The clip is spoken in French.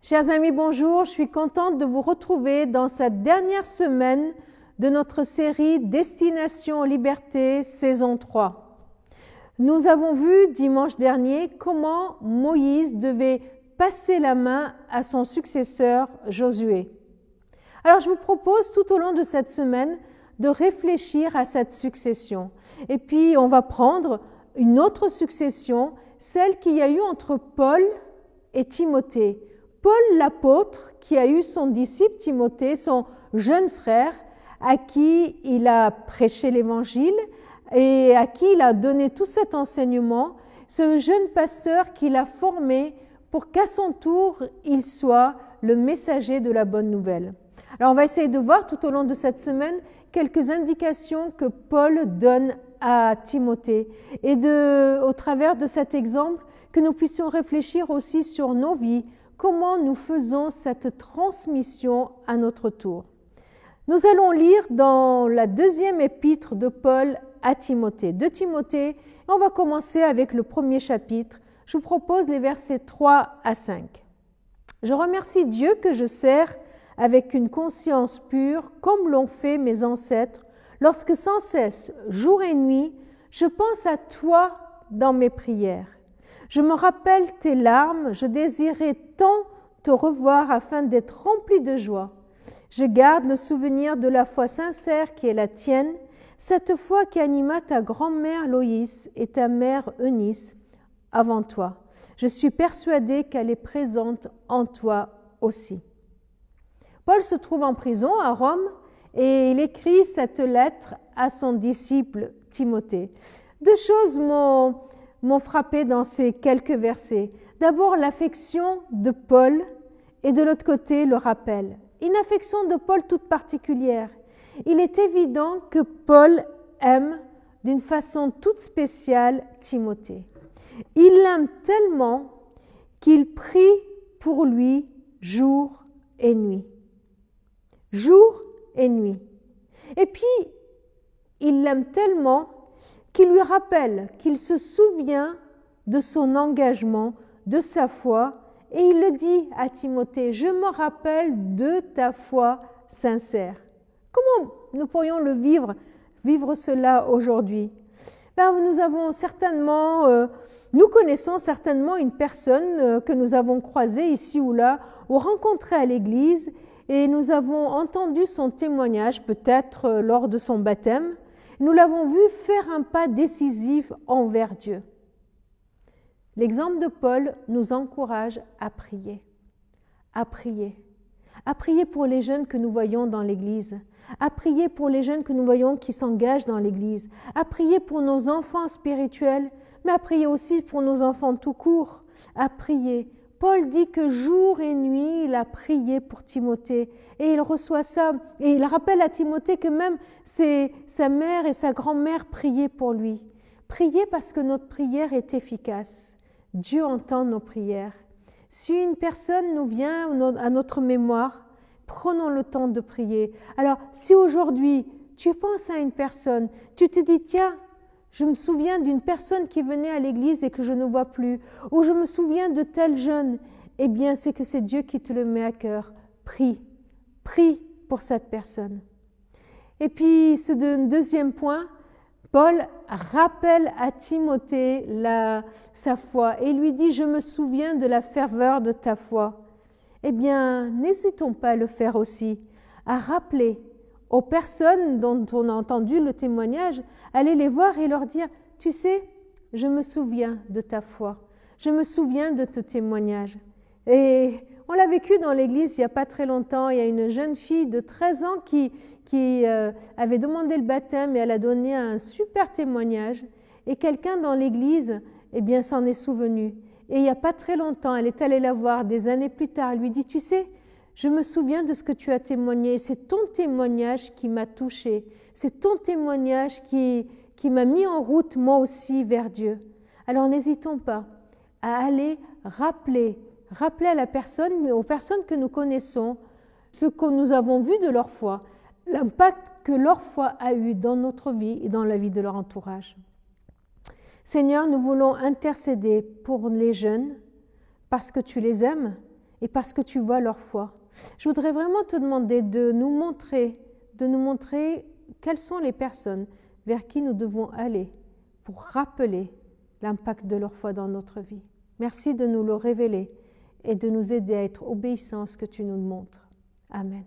Chers amis, bonjour. Je suis contente de vous retrouver dans cette dernière semaine de notre série Destination Liberté, saison 3. Nous avons vu dimanche dernier comment Moïse devait passer la main à son successeur Josué. Alors je vous propose tout au long de cette semaine de réfléchir à cette succession. Et puis on va prendre une autre succession, celle qu'il y a eu entre Paul et Timothée. Paul l'apôtre qui a eu son disciple Timothée, son jeune frère, à qui il a prêché l'évangile et à qui il a donné tout cet enseignement, ce jeune pasteur qu'il a formé pour qu'à son tour, il soit le messager de la bonne nouvelle. Alors on va essayer de voir tout au long de cette semaine quelques indications que Paul donne à Timothée et au travers de cet exemple, que nous puissions réfléchir aussi sur nos vies, comment nous faisons cette transmission à notre tour. Nous allons lire dans la deuxième épître de Paul à Timothée, de Timothée. On va commencer avec le premier chapitre. Je vous propose les versets 3 à 5. Je remercie Dieu que je sers avec une conscience pure, comme l'ont fait mes ancêtres, lorsque sans cesse, jour et nuit, je pense à toi dans mes prières. Je me rappelle tes larmes, je désirais tant te revoir afin d'être rempli de joie. Je garde le souvenir de la foi sincère qui est la tienne, cette foi qui anima ta grand-mère Loïs et ta mère Eunice avant toi. Je suis persuadée qu'elle est présente en toi aussi. Paul se trouve en prison à Rome et il écrit cette lettre à son disciple Timothée. Deux choses m'ont frappé dans ces quelques versets. D'abord, l'affection de Paul et de l'autre côté, le rappel. Une affection de Paul toute particulière. Il est évident que Paul aime d'une façon toute spéciale Timothée. Il l'aime tellement qu'il prie pour lui jour et nuit. Jour et nuit. Et puis, il l'aime tellement qu'il lui rappelle, qu'il se souvient de son engagement, de sa foi, et il le dit à Timothée, « Je me rappelle de ta foi sincère. » Comment nous pourrions le vivre cela aujourd'hui? Nous connaissons certainement une personne que nous avons croisée ici ou là, ou rencontrée à l'église, et nous avons entendu son témoignage, peut-être lors de son baptême. Nous l'avons vu faire un pas décisif envers Dieu. L'exemple de Paul nous encourage à prier, à prier, à prier pour les jeunes que nous voyons dans l'Église, à prier pour les jeunes que nous voyons qui s'engagent dans l'Église, à prier pour nos enfants spirituels, mais à prier aussi pour nos enfants tout court, à prier. Paul dit que jour et nuit, il a prié pour Timothée et il reçoit ça. Et il rappelle à Timothée que même sa mère et sa grand-mère priaient pour lui. Prier parce que notre prière est efficace. Dieu entend nos prières. Si une personne nous vient à notre mémoire, prenons le temps de prier. Alors, si aujourd'hui, tu penses à une personne, tu te dis, tiens, je me souviens d'une personne qui venait à l'église et que je ne vois plus, ou je me souviens de tel jeune, eh bien, c'est que c'est Dieu qui te le met à cœur. Prie pour cette personne. Et puis, ce deuxième point, Paul rappelle à Timothée sa foi et lui dit « Je me souviens de la ferveur de ta foi ». Eh bien, n'hésitons pas à le faire aussi, à rappeler aux personnes dont on a entendu le témoignage, aller les voir et leur dire « Tu sais, je me souviens de ta foi, je me souviens de ton témoignage ». Et on l'a vécu dans l'église il n'y a pas très longtemps. Il y a une jeune fille de 13 ans qui avait demandé le baptême et elle a donné un super témoignage. Et quelqu'un dans l'église, eh bien, s'en est souvenu. Et il n'y a pas très longtemps, elle est allée la voir des années plus tard. Elle lui dit, tu sais, je me souviens de ce que tu as témoigné. C'est ton témoignage qui m'a touchée. C'est ton témoignage qui m'a mis en route, moi aussi, vers Dieu. Alors n'hésitons pas à aller rappeler à la personne, aux personnes que nous connaissons, ce que nous avons vu de leur foi, l'impact que leur foi a eu dans notre vie et dans la vie de leur entourage. Seigneur, nous voulons intercéder pour les jeunes parce que tu les aimes et parce que tu vois leur foi. Je voudrais vraiment te demander de nous montrer quelles sont les personnes vers qui nous devons aller pour rappeler l'impact de leur foi dans notre vie. Merci de nous le révéler et de nous aider à être obéissants à ce que tu nous montres. Amen.